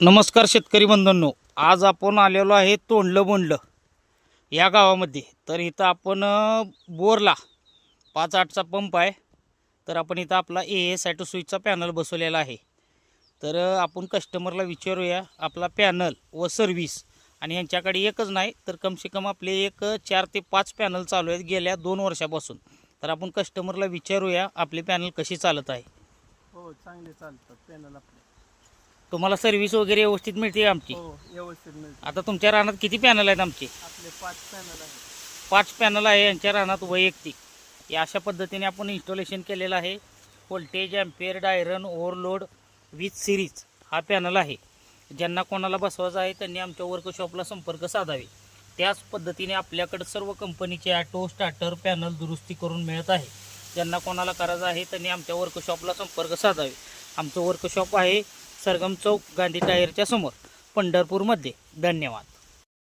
नमस्कार शेतकरी बंधूंनो, आज आपण आलेलो आहे तोंडलं बोंडलं या गावामध्ये. तर इथं आपण बोरला 5-8चा पंप आहे. तर आपण इथं आपला सायटोस्विचचा पॅनल बसवलेला आहे. तर आपण कस्टमरला विचारूया आपला पॅनल व सर्व्हिस. आणि यांच्याकडे एकच नाही तर कम से कम आपले एक 4 ते 5 पॅनल चालू आहेत गेल्या 2 वर्षापासून. तर आपण कस्टमरला विचारूया आपले पॅनल कशी चालत आहे. हो, चांगले चालतात पॅनल आपले. तुम्हाला सर्व्हिस वगैरे व्यवस्थित मिळते आमची? हो, व्यवस्थित मिळते. आता तुमच्या रानात किती पॅनल आहेत आमचे? आपले 5 पॅनल आहेत. 5 पॅनल आहे यांच्या रानात वैयक्तिक. या अशा पद्धतीने आपण इन्स्टॉलेशन केलेलं आहे. Voltage, ampere, डायरन, overload with series हा पॅनल आहे. ज्यांना कोणाला बसवायचा आहे त्यांनी आमच्या वर्कशॉपला संपर्क साधावे. त्याच पद्धतीने आपल्याकडे सर्व कंपनीचे ॲटो, स्टार्टर, पॅनल दुरुस्ती करून मिळत आहे. ज्यांना कोणाला करायचं आहे त्यांनी आमच्या वर्कशॉपला संपर्क साधावे. आमचं वर्कशॉप आहे सरगम चौक, गांधी टायरच्या समोर, पंढरपूरमध्ये. धन्यवाद.